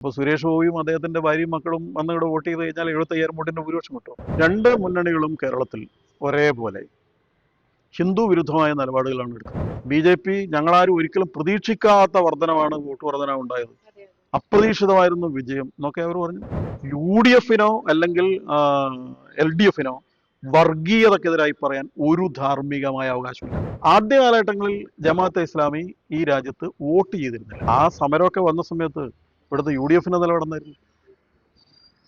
അപ്പോൾ സുരേഷ് ഗോപിയും അദ്ദേഹത്തിന്റെ ഭാര്യയും മക്കളും വന്നിവിടെ വോട്ട് ചെയ്ത് കഴിഞ്ഞാൽ 75,000 വോട്ടിന്റെ ഭൂരിപക്ഷം കിട്ടും. രണ്ട് മുന്നണികളും കേരളത്തിൽ ഒരേപോലെ ഹിന്ദു വിരുദ്ധമായ നിലപാടുകളാണ് എടുക്കുന്നത്. BJP ഞങ്ങളാരും ഒരിക്കലും പ്രതീക്ഷിക്കാത്ത വർധനമാണ്, വോട്ട് വർധന ഉണ്ടായത്. അപ്രതീക്ഷിതമായിരുന്നു വിജയം എന്നൊക്കെ അവർ പറഞ്ഞു. UDF-നോ അല്ലെങ്കിൽ LDF-നോ വർഗീയതക്കെതിരായി പറയാൻ ഒരു ധാർമ്മികമായ അവകാശമില്ല. ആദ്യ കാലഘട്ടങ്ങളിൽ ജമാഅത്തെ ഇസ്ലാമി ഈ രാജ്യത്ത് വോട്ട് ചെയ്തിരുന്നില്ല. ആ സമരമൊക്കെ വന്ന സമയത്ത് ഇവിടുത്തെ UDF-ന്റെ നിലപാടെന്നായിരുന്നു.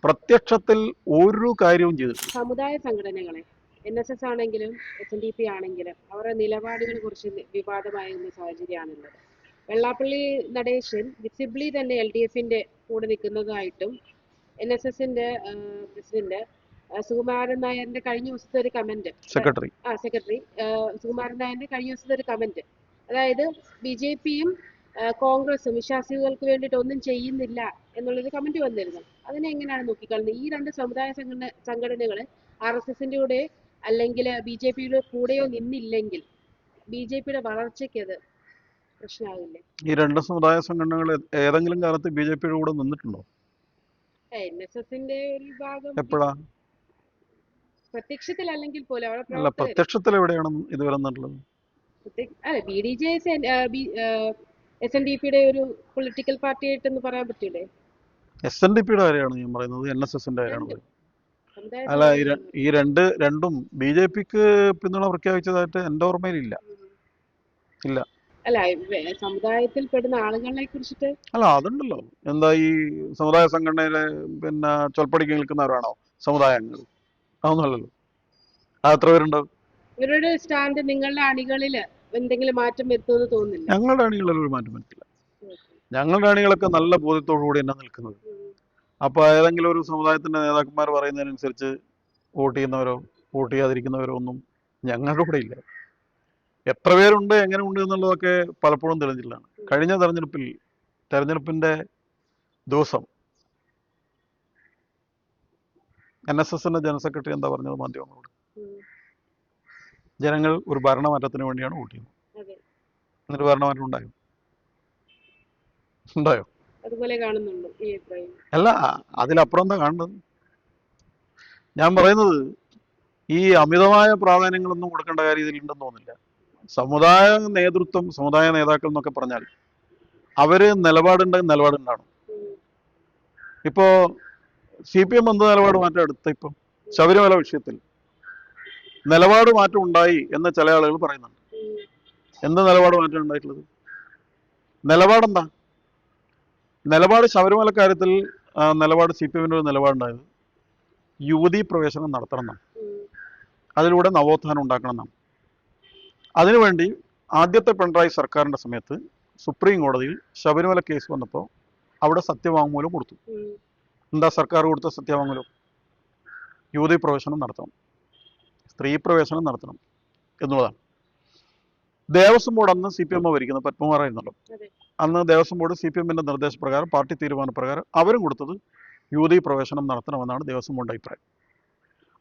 പ്രത്യക്ഷത്തിൽ ഒരു കാര്യവും ചെയ്തിട്ടില്ല. സമുദായ സംഘടനകളെ NSS ആണെങ്കിലും SNDP ആണെങ്കിലും അവരുടെ നിലപാടുകൾ കുറിച്ച് വിവാദമായിരുന്ന സാഹചര്യമാണുള്ളത്. വെള്ളാപ്പള്ളി നടേശൻ വിസിബിളി തന്നെ LDF-ന്റെ കൂടെ നിൽക്കുന്നതായിട്ടും NSS-ന്റെ പ്രസിഡന്റ് സുകുമാരൻ നായരുടെ കഴിഞ്ഞ ദിവസത്തെ ഒരു കമന്റ്, സെക്രട്ടറി സുകുമാരൻ നായരുടെ കഴിഞ്ഞ ദിവസത്തെ ഒരു കമന്റ്, അതായത് BJP-യും കോൺഗ്രസും വിശ്വാസികൾക്ക് വേണ്ടിയിട്ട് ഒന്നും ചെയ്യുന്നില്ല എന്നുള്ളൊരു കമന്റ് വന്നിരുന്നു. അതിനെ എങ്ങനെയാണ് നോക്കിക്കാണുന്നത്? ഈ രണ്ട് സമുദായ സംഘടനകൾ RSS-ന്റെ കൂടെ അല്ലെങ്കിൽ BJP-യുടെ കൂടെയോ നിന്നില്ലെങ്കിൽ BJP-യുടെ വളർച്ചയ്ക്ക് അത് പ്രശ്നമാകില്ലേ? ഈ രണ്ട് സമുദായ സംഘടനകൾ ഏതെങ്കിലും കാലത്ത് BJP-യുടെ കൂടെ നിന്നിട്ടുണ്ടോ? NSS-ന്റെ ഒരു ഭാഗം എപ്പോഴാ? പ്രത്യക്ഷത്തിൽ അല്ലെങ്കിൽ പോലും അല്ല, പ്രത്യക്ഷത്തിൽ എവിടെയാണ് ഇതുവരെ നിന്നിട്ടുള്ളത്? അല്ല, BDJS SNDP-യുടെ ഒരു പൊളിറ്റിക്കൽ പാർട്ടി ആയിട്ടെന്ന് പറയാൻ പറ്റൂലേ? SNDP-യുടെ കാര്യമാണ് ഞാൻ പറയുന്നത്, NSS-ന്റെ കാര്യമാണ് പറയുന്നത്. അല്ല, ഈ രണ്ടും BJP-ക്ക് പിന്തുണ പ്രഖ്യാപിച്ചതായിട്ട് എൻ്റെ ഓർമ്മയിലില്ല. ഇല്ല. അല്ല, സമുദായത്തിൽ പെടുന്ന ആളുകളെ കുറിച്ചിട്ട് അല്ല, അതുണ്ടല്ലോ. എന്താ ഈ സമുദായ സംഘടനയിലെ ചൊൽപ്പടിക്ക് നിൽക്കുന്നവരാണോ സമുദായങ്ങൾ? അതൊന്നുമല്ലല്ലോ. അതെത്ര പേരുണ്ടാവും? ഇവരുടെ സ്റ്റാൻഡ് നിങ്ങളുടെ അണികളിൽ എന്തെങ്കിലും മാറ്റം വരുത്തുമെന്ന് തോന്നുന്നില്ല? ഞങ്ങളുടെ അണികളിൽ ഒരു മാറ്റം വരുത്തില്ല. ഞങ്ങളുടെ അണികളൊക്കെ നല്ല ബോധ്യത്തോടു കൂടി തന്നെ നിൽക്കുന്നത്. അപ്പോൾ ഏതെങ്കിലും ഒരു സമുദായത്തിന്റെ നേതാക്കന്മാർ പറയുന്നതിനനുസരിച്ച് വോട്ട് ചെയ്യുന്നവരോ വോട്ട് ചെയ്യാതിരിക്കുന്നവരോ ഒന്നും ഞങ്ങളുടെ കൂടെ ഇല്ല. എത്ര പേരുണ്ട്, എങ്ങനെ ഉണ്ട് എന്നുള്ളതൊക്കെ പലപ്പോഴും തെളിഞ്ഞില്ലാണ്. കഴിഞ്ഞ തെരഞ്ഞെടുപ്പിന്റെ ദിവസം NSS-ന്റെ ജനറൽ സെക്രട്ടറി എന്താ പറഞ്ഞത് മാധ്യമങ്ങളോട്? ജനങ്ങൾ ഒരു ഭരണമാറ്റത്തിന് വേണ്ടിയാണ് വോട്ട് ചെയ്യുന്നത്. എന്നിട്ട് ഭരണമാറ്റം ഉണ്ടായോ? അതുപോലെ കാണുന്നുള്ളൂ ഈ അഭിപ്രായം? അല്ല, അതിലപ്പുറം എന്താ കാണുന്നത്? ഞാൻ പറയുന്നത് ഈ അമിതമായ പ്രാധാന്യങ്ങളൊന്നും കൊടുക്കേണ്ട കാര്യം ഇതിലുണ്ടെന്ന് തോന്നുന്നില്ല. സമുദായ നേതൃത്വം, സമുദായ നേതാക്കൾ എന്നൊക്കെ പറഞ്ഞാൽ അവര് നിലപാടുണ്ടാകും. ഇപ്പോ CPM എന്ത് നിലപാട് മാറ്റം എടുത്ത? ഇപ്പം ശബരിമല വിഷയത്തിൽ നിലപാട് മാറ്റം ഉണ്ടായി എന്ന് ചില ആളുകൾ പറയുന്നുണ്ട്. എന്ത് നിലപാട് മാറ്റം ഉണ്ടായിട്ടുള്ളത്? നിലപാടെന്താ? നിലപാട് ശബരിമല കാര്യത്തിൽ നിലപാട് CPM-ന്റെ ഒരു നിലപാടുണ്ടായത് യുവതീ പ്രവേശനം നടത്തണം എന്നാണ്. അതിലൂടെ നവോത്ഥാനം ഉണ്ടാക്കണം എന്നാണ്. അതിനുവേണ്ടി ആദ്യത്തെ പിണറായി സർക്കാരിന്റെ സമയത്ത് സുപ്രീം കോടതിയിൽ ശബരിമല കേസ് വന്നപ്പോൾ അവിടെ സത്യവാങ്മൂലം കൊടുത്തു. എന്താ സർക്കാർ കൊടുത്ത സത്യവാങ്മൂലം? യുവതീ പ്രവേശനം നടത്തണം, സ്ത്രീ പ്രവേശനം നടത്തണം എന്നുള്ളതാണ്. ദേവസ്വം ബോർഡ് അന്ന് CPM ഭരിക്കുന്നത്, പത്മകുമാറായിരുന്നല്ലോ. അന്ന് ദേവസ്വം ബോർഡ് CPM-ന്റെ നിർദ്ദേശപ്രകാരം, പാർട്ടി തീരുമാനപ്രകാരം അവരും കൊടുത്തത് യുവതീ പ്രവേശനം നടത്തണമെന്നാണ് ദേവസ്വം ബോർഡിന്റെ അഭിപ്രായം.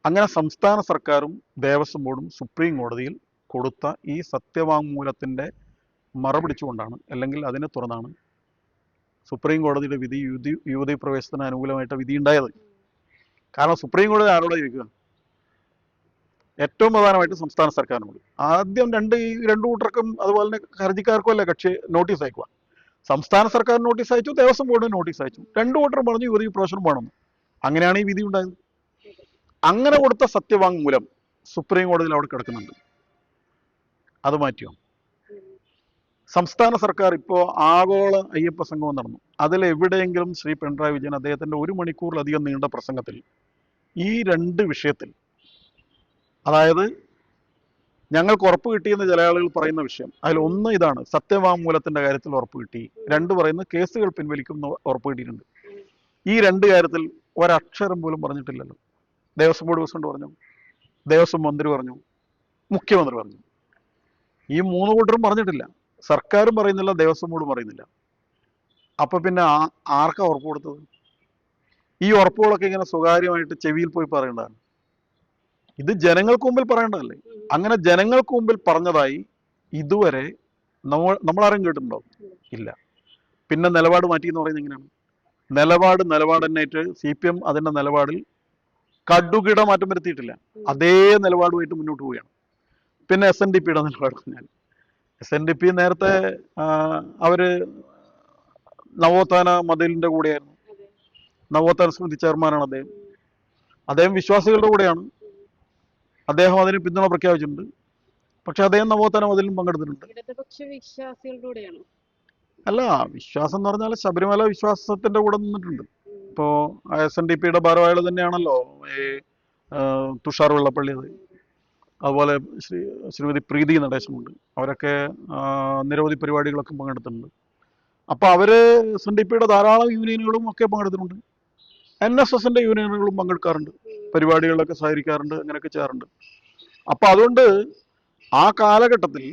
അങ്ങനെ സംസ്ഥാന സർക്കാരും ദേവസ്വം ബോർഡും സുപ്രീം കോടതിയിൽ കൊടുത്ത ഈ സത്യവാങ്മൂലത്തിന്റെ മറപിടിച്ചുകൊണ്ടാണ്, അല്ലെങ്കിൽ അതിനെ തുറന്നാണ് സുപ്രീം കോടതിയുടെ വിധി യുവതീ പ്രവേശനത്തിന് അനുകൂലമായിട്ട് വിധി ഉണ്ടായത്. കാരണം സുപ്രീം കോടതി ആരോട് ചോദിക്കുക? ഏറ്റവും പ്രധാനമായിട്ട് സംസ്ഥാന സർക്കാരിനോട്. ആദ്യം രണ്ടു കൂട്ടർക്കും അതുപോലെ തന്നെ ഹർജിക്കാർക്കും അല്ലേ കക്ഷി നോട്ടീസ് അയക്കുക. സംസ്ഥാന സർക്കാർ നോട്ടീസ് അയച്ചു, ദേവസ്വം ബോർഡിന് നോട്ടീസ് അയച്ചു. രണ്ടു കൂട്ടരും പറഞ്ഞു യുവതീ പ്രവേശനം വേണമെന്ന്. അങ്ങനെയാണ് ഈ വിധി ഉണ്ടായത്. അങ്ങനെ കൊടുത്ത സത്യവാങ്മൂലം സുപ്രീം കോടതിയിൽ അവിടെ കിടക്കുന്നുണ്ട്. അത് മാറ്റിയോ? സംസ്ഥാന സർക്കാർ ഇപ്പോൾ ആഗോള അയ്യപ്പ സംഗമം നടന്നു. അതിലെവിടെയെങ്കിലും ശ്രീ പിണറായി വിജയൻ അദ്ദേഹത്തിന്റെ 1 മണിക്കൂറിലധികം നീണ്ട പ്രസംഗത്തിൽ ഈ രണ്ട് വിഷയത്തിൽ, അതായത് ഞങ്ങൾക്ക് ഉറപ്പ് കിട്ടിയെന്ന് ചില ആളുകൾ പറയുന്ന വിഷയം, അതിലൊന്ന് ഇതാണ്, സത്യവാങ്മൂലത്തിന്റെ കാര്യത്തിൽ ഉറപ്പ് കിട്ടി. രണ്ട് പറയുന്നത് കേസുകൾ പിൻവലിക്കും ഉറപ്പ് കിട്ടിയിട്ടുണ്ട്. ഈ രണ്ട് കാര്യത്തിൽ ഒരക്ഷരം പോലും പറഞ്ഞിട്ടില്ലല്ലോ. ദേവസ്വം ബോർഡ് പ്രസിഡന്റ് പറഞ്ഞു, ദേവസ്വം മന്ത്രി പറഞ്ഞു, മുഖ്യമന്ത്രി പറഞ്ഞു. ഈ 3 കൂട്ടരും പറഞ്ഞിട്ടില്ല. സർക്കാരും പറയുന്നില്ല, ദേവസ്വം ബോർഡും പറയുന്നില്ല. അപ്പൊ പിന്നെ ആർക്കാ ഉറപ്പ് കൊടുത്തത്? ഈ ഉറപ്പുകളൊക്കെ ഇങ്ങനെ സ്വകാര്യമായിട്ട് ചെവിയിൽ പോയി പറയേണ്ടതാണ്. ഇത് ജനങ്ങൾക്ക് മുമ്പിൽ പറയേണ്ടതല്ലേ? അങ്ങനെ ജനങ്ങൾക്ക് മുമ്പിൽ പറഞ്ഞതായി ഇതുവരെ നമ്മളാരും കേട്ടിട്ടുണ്ടോ? ഇല്ല. പിന്നെ നിലപാട് മാറ്റി എന്ന് പറയുന്നത് എങ്ങനെയാണ്? നിലപാട് തന്നെയായിട്ട് CPM അതിന്റെ നിലപാടിൽ കടുകിട മാറ്റം വരുത്തിയിട്ടില്ല. അതേ നിലപാടുമായിട്ട് മുന്നോട്ട് പോവുകയാണ്. പിന്നെ SNDPയുടെ നിലപാട് പറഞ്ഞാൽ SNDP നേരത്തെ അവര് നവോത്ഥാന മതിലിന്റെ കൂടെയായിരുന്നു. നവോത്ഥാന സമിതി ചെയർമാനാണ് അദ്ദേഹം. അദ്ദേഹം വിശ്വാസികളുടെ കൂടെയാണ്. അദ്ദേഹം അതിന് പിന്തുണ പ്രഖ്യാപിച്ചിട്ടുണ്ട്. പക്ഷെ അദ്ദേഹം നവോത്ഥാന മതിലും പങ്കെടുത്തിട്ടുണ്ട്. ഇടതുപക്ഷ വിശ്വാസികളുടെയാണോ? അല്ല, വിശ്വാസം എന്ന് പറഞ്ഞാൽ ശബരിമല വിശ്വാസത്തിന്റെ കൂടെ നിന്നിട്ടുണ്ട്. ഇപ്പോ SNDPയുടെ ഭാരവാഹികൾ തന്നെയാണല്ലോ ഈ തുഷാർ വെള്ളപ്പള്ളി, അതുപോലെ ശ്രീമതി പ്രീതി നടേശനുണ്ട്. അവരൊക്കെ നിരവധി പരിപാടികളൊക്കെ പങ്കെടുത്തിട്ടുണ്ട്. അപ്പൊ അവര് SNDPയുടെ ധാരാളം യൂണിയനുകളും ഒക്കെ പങ്കെടുത്തിട്ടുണ്ട്. NSSന്റെ യൂണിയനുകളും പങ്കെടുക്കാറുണ്ട്, പരിപാടികളിലൊക്കെ സഹകരിക്കാറുണ്ട്, അങ്ങനെയൊക്കെ ചെയ്യാറുണ്ട്. അപ്പൊ അതുകൊണ്ട് ആ കാലഘട്ടത്തിൽ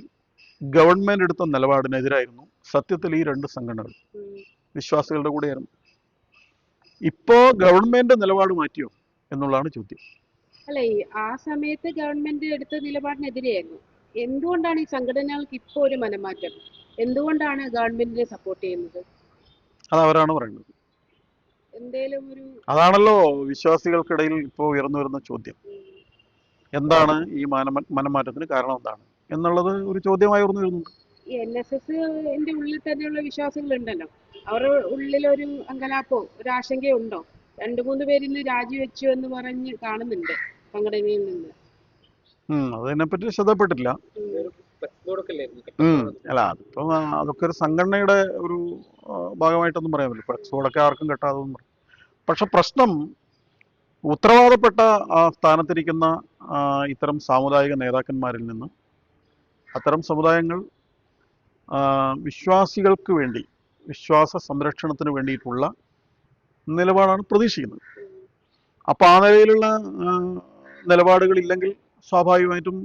ഗവൺമെന്റ് എടുത്ത നിലപാടിനെതിരായിരുന്നു സത്യത്തിൽ ഈ രണ്ട് സംഘടനകൾ വിശ്വാസികളുടെ കൂടെയായിരുന്നു. ഇപ്പോ ഗവൺമെന്റ് നിലപാട് മാറ്റിയോ എന്നുള്ളതാണ് ചോദ്യം. അല്ല, ആ സമയത്ത് ഗവൺമെന്റ് എടുത്ത നിലപാടിനെതിരെയായിരുന്നു. എന്തുകൊണ്ടാണ് ഈ സംഘടനകൾക്ക് ഇപ്പോൾ ഒരു മനംമാറ്റം? എന്തുകൊണ്ടാണ് ഗവൺമെന്റിനെ സപ്പോർട്ട് ചെയ്യുന്നത്? അത് അവരാണ് പറയുന്നത്. എന്തേലും ഒരു അതാണല്ലോ വിശ്വാസികൾക്കിടയിൽ ഇപ്പോൾ ഉയർന്നു വരുന്ന ചോദ്യം. എന്താണ് ഈ മനംമാറ്റത്തിന് കാരണം എന്താണ് എന്നുള്ളത് ഒരു ചോദ്യമായി ഉയർന്നു വരുന്നുണ്ട്. ഈ NSSന്റെ ഉള്ളിൽ തന്നെയുള്ള വിശ്വാസികളുണ്ടല്ലോ, അവരുടെ ഉള്ളിലൊരു അങ്കലാപ്പോ ഒരു ആശങ്കയോ ഉണ്ടോ? 2-3 പേരിന്ന് രാജിവെച്ചു എന്ന് പറഞ്ഞ് കാണുന്നുണ്ട് സംഘടനയിൽ നിന്ന്. അതിനെപ്പറ്റി ശ്രദ്ധപ്പെട്ടില്ല. അല്ല, അതിപ്പോ അതൊക്കെ ഒരു സംഘടനയുടെ ഒരു ഭാഗമായിട്ടൊന്നും പറയാൻ പറ്റില്ല. ഫ്ലെക്സ് ബോർഡൊക്കെ ആർക്കും കെട്ടാതൊന്നും പറയും. പക്ഷെ പ്രശ്നം ഉത്തരവാദപ്പെട്ട സ്ഥാനത്തിരിക്കുന്ന ഇത്തരം സാമുദായിക നേതാക്കന്മാരിൽ നിന്ന് അത്തരം സമുദായങ്ങൾ വിശ്വാസികൾക്ക് വേണ്ടി, വിശ്വാസ സംരക്ഷണത്തിന് വേണ്ടിയിട്ടുള്ള നിലപാടാണ് പ്രതീക്ഷിക്കുന്നത്. അപ്പൊ ആ നിലയിലുള്ള നിലപാടുകളില്ലെങ്കിൽ സ്വാഭാവികമായിട്ടും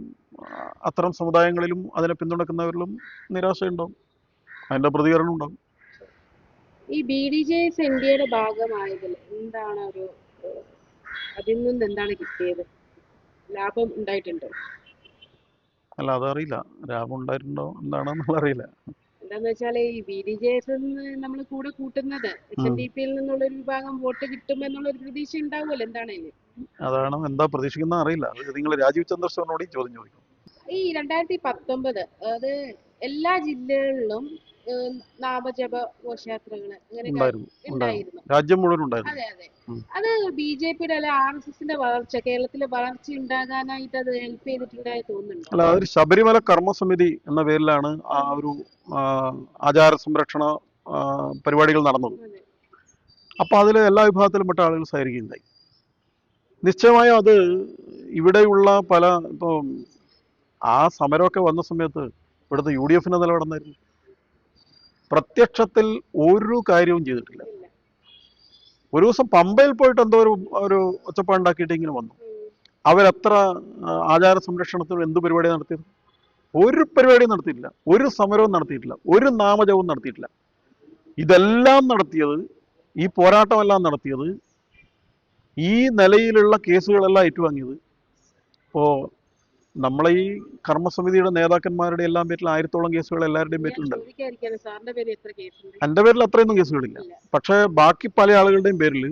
അത്തരം സമുദായങ്ങളിലും അതിനെ പിന്തുണക്കുന്നവരിലും നിരാശയുണ്ടാവും, അതിന്റെ പ്രതികരണം ഉണ്ടാവും. ഈ BDJS ഇന്ത്യയുടെ ഭാഗമായതിൽ എന്താണ് ഒരു അതിൽ നിന്ന് എന്താണ് കിട്ടിയത്? ലാഭം ഉണ്ടായിട്ടുണ്ടോ? അല്ല, അതറിയില്ല. ലാഭം ഉണ്ടായിട്ടുണ്ടോ എന്താണെന്നുള്ള അറിയില്ല. എന്താന്ന് വെച്ചാൽ ഈ BDJS നമ്മൾ കൂടെ കൂട്ടുന്നത് SNDPയിൽ നിന്നുള്ള ഒരു വിഭാഗം വോട്ട് കിട്ടുമെന്നുള്ള ഒരു പ്രതീക്ഷ ഉണ്ടാവുമല്ലോ, എന്താണേലും. അതാണ്, എന്താ പ്രതീക്ഷിക്കുന്ന അറിയില്ല. അത് നിങ്ങൾ രാജീവ് ചന്ദ്രശേഖരനോട് ചോദ്യം ചോദിക്കും. ഈ 2019 അത് എല്ലാ ജില്ലകളിലും നാമജപ ഘോഷയാത്രകൾ ഉണ്ടായിരുന്നു. രാജ്യം മുഴുവൻ ഉണ്ടായിരുന്നു. അതെ അതെ. അത് BJPയുടെ അല്ലെ RSSന്റെ വളർച്ച, കേരളത്തിലെ വളർച്ച ഉണ്ടാകാനായിട്ട് അത് ഹെൽപ്പ് ചെയ്തിട്ടുണ്ടായി തോന്നുന്നുണ്ടോ? അല്ല, അതൊരു ശബരിമല കർമ്മസമിതി എന്ന പേരിലാണ് ആ ഒരു ആചാര സംരക്ഷണ പരിപാടികൾ നടന്നത്. അപ്പൊ അതിൽ എല്ലാ വിഭാഗത്തിലും പെട്ട ആളുകൾ സഹകരിക്കുകയുണ്ടായി. നിശ്ചയമായും അത് ഇവിടെയുള്ള പല ഇപ്പൊ ആ സമരമൊക്കെ വന്ന സമയത്ത് ഇവിടുത്തെ UDFന്റെ നിലപാടെന്നായിരുന്നു. പ്രത്യക്ഷത്തിൽ ഒരു കാര്യവും ചെയ്തിട്ടില്ല. ഒരു ദിവസം പമ്പയിൽ പോയിട്ട് എന്തോ ഒരു ഒച്ചപ്പാടുണ്ടാക്കിയിട്ട് ഇങ്ങനെ വന്നു. അവരെത്ര ആചാര സംരക്ഷണത്തിന് എന്ത് പരിപാടിയാണ് നടത്തിയത്? ഒരു പരിപാടിയും നടത്തിയിട്ടില്ല, ഒരു സമരവും നടത്തിയിട്ടില്ല, ഒരു നാമജപവും നടത്തിയിട്ടില്ല. ഇതെല്ലാം നടത്തിയത്, ഈ പോരാട്ടമെല്ലാം നടത്തിയത്, ഈ നിലയിലുള്ള കേസുകളെല്ലാം ഏറ്റുവാങ്ങിയത് ഇപ്പോ നമ്മളെ ഈ കർമ്മസമിതിയുടെ നേതാക്കന്മാരുടെ എല്ലാം പേരിൽ 1000-ഓളം കേസുകൾ എല്ലാവരുടെയും പേരിലുണ്ട്. എൻ്റെ പേരിൽ അത്രയൊന്നും കേസുകളില്ല. പക്ഷെ ബാക്കി പല ആളുകളുടെയും പേരിൽ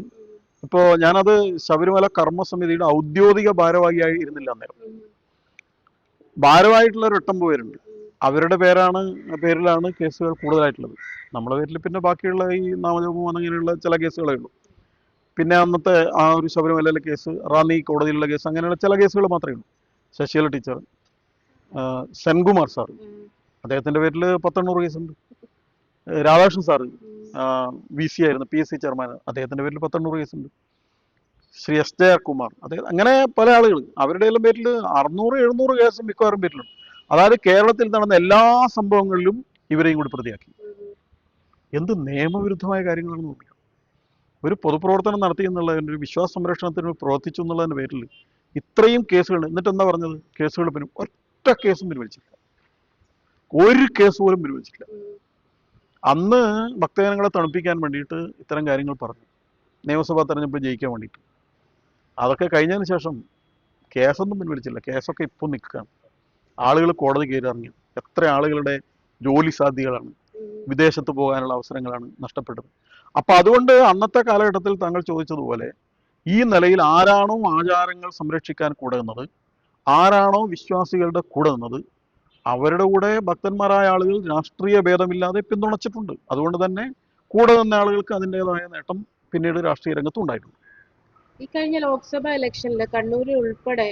ഇപ്പോ ഞാനത് ശബരിമല കർമ്മസമിതിയുടെ ഔദ്യോഗിക ഭാരവാഹിയായി ഇരുന്നില്ല അന്നേരം. ഭാരവായിട്ടുള്ള ഒരു 8 പേരുണ്ട്. അവരുടെ പേരിലാണ് കേസുകൾ കൂടുതലായിട്ടുള്ളത്. നമ്മുടെ പേരിൽ പിന്നെ ബാക്കിയുള്ള ഈ നാമജപം അങ്ങനെയുള്ള ചില കേസുകളേ ഉള്ളൂ. പിന്നെ അന്നത്തെ ആ ഒരു ശബരിമലയിലെ കേസ്, റാന്നി കോടതിയിലുള്ള കേസ്, അങ്ങനെയുള്ള ചില കേസുകൾ മാത്രമേ ഉള്ളൂ. ശശികല ടീച്ചർ, സെൻകുമാർ സാർ, അദ്ദേഹത്തിന്റെ പേരിൽ 10-800 കേസുണ്ട്. രാധാകൃഷ്ണൻ സാറ് VC ആയിരുന്നു, PSC ചെയർമാൻ, അദ്ദേഹത്തിന്റെ പേരിൽ 10-800 കേസുണ്ട്. ശ്രീ SJ കുമാർ, അദ്ദേഹം, അങ്ങനെ പല ആളുകൾ, അവരുടെ എല്ലാം പേരിൽ 600-700 കേസും മിക്കവാറും പേരിലുണ്ട്. അതായത് കേരളത്തിൽ നടന്ന എല്ലാ സംഭവങ്ങളിലും ഇവരെയും കൂടി പ്രതിയാക്കി. എന്ത് നിയമവിരുദ്ധമായ കാര്യങ്ങളാണ് നോക്കുക. ഒരു പൊതുപ്രവർത്തനം നടത്തി എന്നുള്ളതിന്, ഒരു വിശ്വാസ സംരക്ഷണത്തിന് പ്രവർത്തിച്ചു എന്നുള്ളതിന്റെ പേരിൽ ഇത്രയും കേസുകൾ. എന്നിട്ട് എന്താ പറഞ്ഞത്? കേസുകൾ ഒറ്റ കേസും പിൻവലിച്ചില്ല, ഒരു കേസ് പോലും പിൻവലിച്ചില്ല. അന്ന് ഭക്തജനങ്ങളെ തണുപ്പിക്കാൻ വേണ്ടിയിട്ട് ഇത്തരം കാര്യങ്ങൾ പറഞ്ഞു, നിയമസഭാ തെരഞ്ഞെടുപ്പ് ജയിക്കാൻ വേണ്ടിയിട്ട്. അതൊക്കെ കഴിഞ്ഞതിന് ശേഷം കേസൊന്നും പിൻവലിച്ചില്ല. കേസൊക്കെ ഇപ്പോൾ നിൽക്കുകയാണ്. ആളുകൾ കോടതി കയറി ഇറങ്ങി. എത്ര ആളുകളുടെ ജോലി സാധ്യതകളാണ്, വിദേശത്ത് പോകാനുള്ള അവസരങ്ങളാണ് നഷ്ടപ്പെട്ടത്. അപ്പൊ അതുകൊണ്ട് അന്നത്തെ കാലഘട്ടത്തിൽ താങ്കൾ ചോദിച്ചതുപോലെ ഈ നിലയിൽ ആരാണോ ആചാരങ്ങൾ സംരക്ഷിക്കാൻ കൂടെ നിന്നത്, ആരാണോ വിശ്വാസികളുടെ കൂടെ നിന്നത്, അവരുടെ കൂടെ ഭക്തന്മാരായ ആളുകൾ രാഷ്ട്രീയ ഭേദമില്ലാതെ പിന്തുണച്ചിട്ടുണ്ട്. അതുകൊണ്ട് തന്നെ കൂടെ നിന്ന ആളുകൾക്ക് അതിൻ്റെതായ നേട്ടം പിന്നീട് രാഷ്ട്രീയ രംഗത്തും ഉണ്ടായിട്ടുണ്ട്. ഈ കഴിഞ്ഞ ലോക്സഭാ ഇലക്ഷനിൽ കണ്ണൂരിൽ ഉൾപ്പെടെ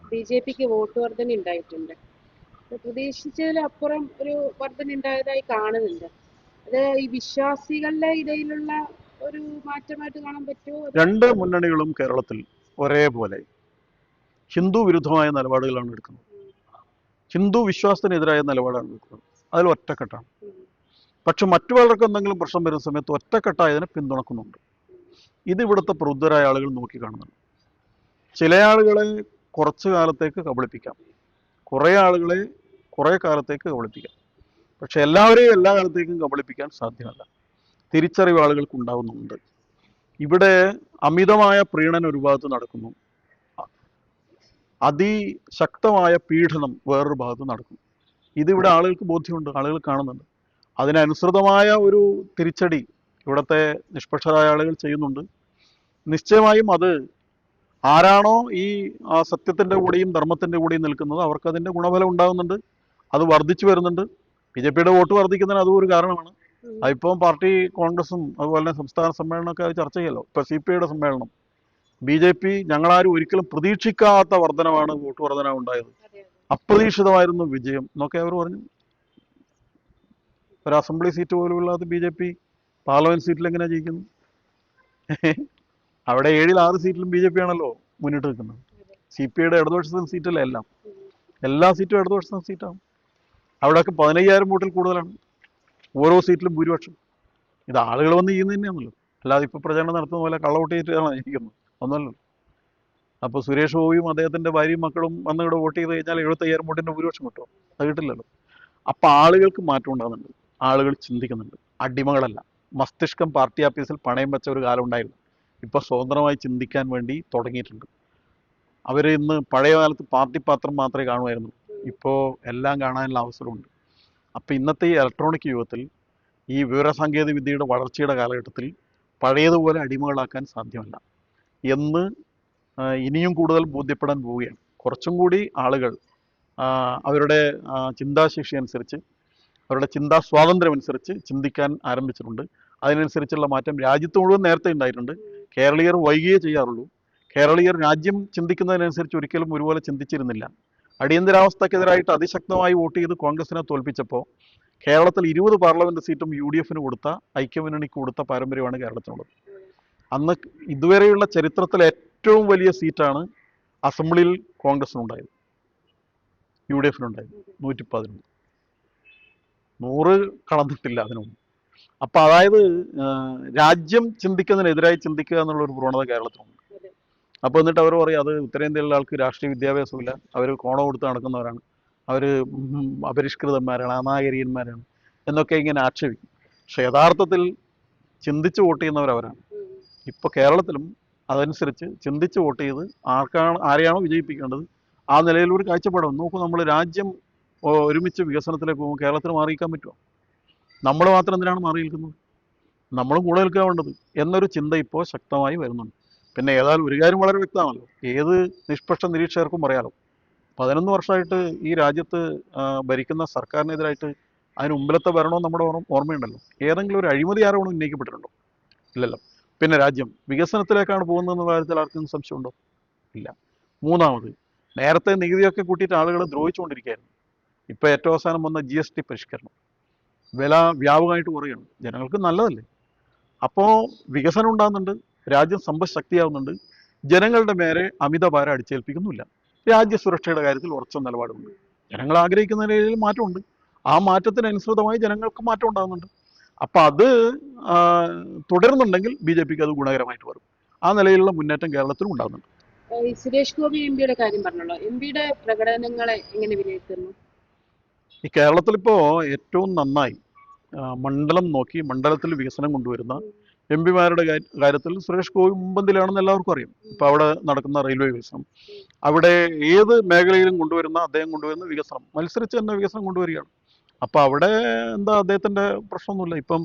BJPക്ക് വോട്ട് വർധന ഉണ്ടായിട്ടുണ്ട്. പ്രതീക്ഷിച്ചതിലപ്പുറം ഒരു വർധന ഉണ്ടായതായി കാണുന്നുണ്ട്. അത് ഈ വിശ്വാസികളുടെ ഇടയിലുള്ള ഒരു മാറ്റമായിട്ട് കാണാൻ പറ്റുമോ? രണ്ട് മുന്നണികളും കേരളത്തിൽ ഒരേപോലെ ഹിന്ദു വിരുദ്ധമായ നിലപാടുകളാണ് എടുക്കുന്നത്. ഹിന്ദു വിശ്വാസത്തിനെതിരായ നിലപാടാണ് എടുക്കുന്നത്. അതിൽ ഒറ്റക്കെട്ടാണ്. പക്ഷെ മറ്റു പലർക്കും എന്തെങ്കിലും പ്രശ്നം വരുന്ന സമയത്ത് ഒറ്റക്കെട്ടായതിനെ പിന്തുണക്കുന്നുണ്ട്. ഇത് ഇവിടുത്തെ പ്രബുദ്ധരായ ആളുകൾ നോക്കി കാണുന്നുണ്ട്. ചില ആളുകളെ കുറച്ചു കാലത്തേക്ക് കബളിപ്പിക്കാം, കുറേ ആളുകളെ കുറേ കാലത്തേക്ക് കബളിപ്പിക്കാം. പക്ഷെ എല്ലാവരെയും എല്ലാ കാലത്തേക്കും കബളിപ്പിക്കാൻ സാധ്യമല്ല. തിരിച്ചറിവ് ആളുകൾക്ക് ഉണ്ടാവുന്നുണ്ട്. ഇവിടെ അമിതമായ പ്രീണനം ഒരു ഭാഗത്ത് നടക്കുന്നു, അതിശക്തമായ പീഡനം വേറൊരു ഭാഗത്ത് നടക്കുന്നു. ഇതിവിടെ ആളുകൾക്ക് ബോധ്യമുണ്ട്, ആളുകൾ കാണുന്നുണ്ട്. അതിനനുസൃതമായ ഒരു തിരിച്ചടി ഇവിടുത്തെ നിഷ്പക്ഷരായ ആളുകൾ ചെയ്യുന്നുണ്ട്. നിശ്ചയമായും അത് ആരാണോ ഈ സത്യത്തിൻ്റെ കൂടെയും ധർമ്മത്തിൻ്റെ കൂടെയും നിൽക്കുന്നത് അവർക്ക് അതിൻ്റെ ഗുണഫലം ഉണ്ടാകുന്നുണ്ട്. അത് വർദ്ധിച്ചു വരുന്നുണ്ട്. BJPയുടെ വോട്ട് വർദ്ധിക്കുന്നതിന് അതും ഒരു കാരണമാണ്. അതിപ്പം പാർട്ടി കോൺഗ്രസും അതുപോലെ തന്നെ സംസ്ഥാന സമ്മേളനമൊക്കെ അത് ചർച്ച ചെയ്യല്ലോ. ഇപ്പം CPIയുടെ സമ്മേളനം BJP ഞങ്ങളാരും ഒരിക്കലും പ്രതീക്ഷിക്കാത്ത വർധനമാണ്, വോട്ട് വർധന ഉണ്ടായത്, അപ്രതീക്ഷിതമായിരുന്നു വിജയം എന്നൊക്കെ അവർ പറഞ്ഞു. ഒരു അസംബ്ലി സീറ്റ് പോലും ഇല്ലാത്ത BJP പാർലമെന്റ് സീറ്റിൽ എങ്ങനെയാണ് ജയിക്കുന്നത്? അവിടെ 7-ൽ 6 സീറ്റിലും BJP ആണല്ലോ മുന്നിട്ട് നിൽക്കുന്നത്. CPIയുടെ ഇടതുപക്ഷ സീറ്റല്ല എല്ലാ സീറ്റും ഇടതുപക്ഷ സീറ്റാണ്. അവിടെയൊക്കെ 15,000 വോട്ടിൽ കൂടുതലാണ് ഓരോ സീറ്റിലും ഭൂരിപക്ഷം. ഇത് ആളുകൾ വന്ന് ചെയ്യുന്നത് തന്നെയാണല്ലോ, അല്ലാതെ ഇപ്പോൾ പ്രചരണം നടത്തുന്ന പോലെ കള്ളവോട്ട് ചെയ്തിട്ടാണ് ജയിക്കുന്നത് ഒന്നല്ലോ. അപ്പോൾ സുരേഷ് ഗോപിയും അദ്ദേഹത്തിൻ്റെ ഭാര്യയും മക്കളും വന്ന് ഇവിടെ വോട്ട് ചെയ്ത് കഴിഞ്ഞാൽ 75,000 വോട്ടിൻ്റെ ഭൂരിപക്ഷം കിട്ടുമോ? അത് കിട്ടില്ലല്ലോ. അപ്പം ആളുകൾക്ക് മാറ്റം ഉണ്ടാകുന്നുണ്ട്, ആളുകൾ ചിന്തിക്കുന്നുണ്ട്. അടിമകളല്ല. മസ്തിഷ്കം പാർട്ടി ഓഫീസിൽ പണയം വെച്ച ഒരു കാലം ഉണ്ടായിരുന്നു. ഇപ്പോൾ സ്വതന്ത്രമായി ചിന്തിക്കാൻ വേണ്ടി തുടങ്ങിയിട്ടുണ്ട്. അവർ ഇന്ന് പഴയ കാലത്ത് പാർട്ടി പാത്രം മാത്രമേ കാണുമായിരുന്നു, ഇപ്പോൾ എല്ലാം കാണാനുള്ള അവസരമുണ്ട്. അപ്പോൾ ഇന്നത്തെ ഈ ഇലക്ട്രോണിക് യുഗത്തിൽ, ഈ വിവരസാങ്കേതിക വിദ്യയുടെ വളർച്ചയുടെ കാലഘട്ടത്തിൽ പഴയതുപോലെ അടിമകളാക്കാൻ സാധ്യമല്ല എന്ന് ഇനിയും കൂടുതൽ ബോധ്യപ്പെടാൻ പോവുകയാണ്. കുറച്ചും കൂടി ആളുകൾ അവരുടെ ചിന്താശേഷി അനുസരിച്ച്, അവരുടെ ചിന്താ സ്വാതന്ത്ര്യം അനുസരിച്ച് ചിന്തിക്കാൻ ആരംഭിച്ചിട്ടുണ്ട്. അതിനനുസരിച്ചുള്ള മാറ്റം രാജ്യത്ത് മുഴുവൻ നേരത്തെ ഉണ്ടായിട്ടുണ്ട്. കേരളീയർ വൈകിയേ ചെയ്യാറുള്ളൂ. കേരളീയർ രാജ്യം ചിന്തിക്കുന്നതിനനുസരിച്ച് ഒരിക്കലും ഒരുപോലെ ചിന്തിച്ചിരുന്നില്ല. അടിയന്തരാവസ്ഥക്കെതിരായിട്ട് അതിശക്തമായി വോട്ട് ചെയ്ത് കോൺഗ്രസിനെ തോൽപ്പിച്ചപ്പോൾ കേരളത്തിൽ 20 പാർലമെന്റ് സീറ്റും UDFന് കൊടുത്ത, ഐക്യമുന്നണിക്ക് കൊടുത്ത പാരമ്പര്യമാണ് കേരളത്തിനുള്ളത്. അന്ന് ഇതുവരെയുള്ള ചരിത്രത്തിലെ ഏറ്റവും വലിയ സീറ്റാണ് അസംബ്ലിയിൽ കോൺഗ്രസിനുണ്ടായത്, UDFനുണ്ടായത് 111. 100 കടന്നിട്ടില്ല അതിനൊന്നും. അപ്പം അതായത് രാജ്യം ചിന്തിക്കുന്നതിനെതിരായി ചിന്തിക്കുക എന്നുള്ളൊരു പ്രവണത കേരളത്തിലുണ്ട്. അപ്പോൾ എന്നിട്ട് അവർ പറയും അത് ഉത്തരേന്ത്യയിലുള്ള ആൾക്ക് രാഷ്ട്രീയ വിദ്യാഭ്യാസമില്ല, അവർ കോണ കൊടുത്ത് നടക്കുന്നവരാണ്, അവർ അപരിഷ്കൃതന്മാരാണ്, അനാഗരികന്മാരാണ് എന്നൊക്കെ ഇങ്ങനെ ആക്ഷേപിക്കും. പക്ഷെ യഥാർത്ഥത്തിൽ ചിന്തിച്ച് വോട്ട് ചെയ്യുന്നവരവരാണ്. ഇപ്പോൾ കേരളത്തിലും അതനുസരിച്ച് ചിന്തിച്ച് വോട്ട് ചെയ്ത് ആരെയാണോ വിജയിപ്പിക്കേണ്ടത് ആ നിലയിലൊരു കാഴ്ചപ്പാടാണ്. നോക്കൂ, നമ്മൾ രാജ്യം ഒരുമിച്ച് വികസനത്തിലേക്ക് പോകുമ്പോൾ കേരളത്തിന് മാറി നിൽക്കാൻ പറ്റുമോ? നമ്മൾ മാത്രം എന്തിനാണ് മാറി നിൽക്കുന്നത്? നമ്മളും കൂടെ നിൽക്കാൻ വേണ്ടത് എന്നൊരു ചിന്ത ഇപ്പോൾ ശക്തമായി വരുന്നുണ്ട്. പിന്നെ ഏതായാലും ഒരു കാര്യം വളരെ വ്യക്തമാണല്ലോ, ഏത് നിഷ്പക്ഷ നിരീക്ഷകർക്കും പറയാലോ, 11 വർഷമായിട്ട് ഈ രാജ്യത്ത് ഭരിക്കുന്ന സർക്കാരിനെതിരായിട്ട് അതിന് മുമ്പിലത്തെ ഭരണവും നമ്മുടെ ഓർമ്മയുണ്ടല്ലോ. ഏതെങ്കിലും ഒരു അഴിമതി ആരോപണം ഉന്നയിക്കപ്പെട്ടിട്ടുണ്ടോ? ഇല്ലല്ലോ. പിന്നെ രാജ്യം വികസനത്തിലേക്കാണ് പോകുന്നതെന്ന കാര്യത്തിൽ ആർക്കും സംശയമുണ്ടോ? ഇല്ല. മൂന്നാമത്, നേരത്തെ നികുതിയൊക്കെ കൂട്ടിയിട്ട് ആളുകളെ ദ്രോഹിച്ചുകൊണ്ടിരിക്കുകയായിരുന്നു. ഇപ്പോൾ ഏറ്റവും അവസാനം വന്ന GST പരിഷ്കരണം, വില വ്യാപകമായിട്ട് കുറയുകയാണ്. ജനങ്ങൾക്ക് നല്ലതല്ലേ? അപ്പോൾ വികസനം ഉണ്ടാകുന്നുണ്ട്, രാജ്യം സമ്പദ് ശക്തിയാവുന്നുണ്ട്, ജനങ്ങളുടെ മേലെ അമിതഭാരം അടിച്ചേൽപ്പിക്കുന്നില്ല. രാജ്യസുരക്ഷയുടെ കാര്യത്തിൽ ഉറച്ച നിലപാടുണ്ട്. ജനങ്ങൾ ആഗ്രഹിക്കുന്ന നിലയിൽ മാറ്റമുണ്ട്. ആ മാറ്റത്തിനനുസൃതമായി ജനങ്ങൾക്ക് മാറ്റം ഉണ്ടാകുന്നുണ്ട്. അപ്പം അത് തുടരുന്നുണ്ടെങ്കിൽ BJPക്ക് അത് ഗുണകരമായിട്ട് വരും. ആ നിലയിലുള്ള മുന്നേറ്റം കേരളത്തിലും ഉണ്ടാകുന്നുണ്ട്. സുരേഷ് ഗോപി MPയുടെ കാര്യം പറഞ്ഞല്ലോ, MPയുടെ പ്രകടനങ്ങളെ എങ്ങനെ വിലയിരുത്തുന്നു? ഈ കേരളത്തിലിപ്പോൾ ഏറ്റവും നന്നായി മണ്ഡലം നോക്കി മണ്ഡലത്തിൽ വികസനം കൊണ്ടുവരുന്ന MPമാരുടെ കാര്യത്തിൽ സുരേഷ് ഗോപി മുമ്പന്തിലാണെന്ന് എല്ലാവർക്കും അറിയാം. ഇപ്പം അവിടെ നടക്കുന്ന റെയിൽവേ വികസനം, അവിടെ ഏത് മേഖലയിലും അദ്ദേഹം കൊണ്ടുവരുന്ന വികസനം, മത്സരിച്ച് തന്നെ വികസനം കൊണ്ടുവരികയാണ്. അപ്പം അവിടെ എന്താ അദ്ദേഹത്തിൻ്റെ പ്രശ്നമൊന്നുമില്ല. ഇപ്പം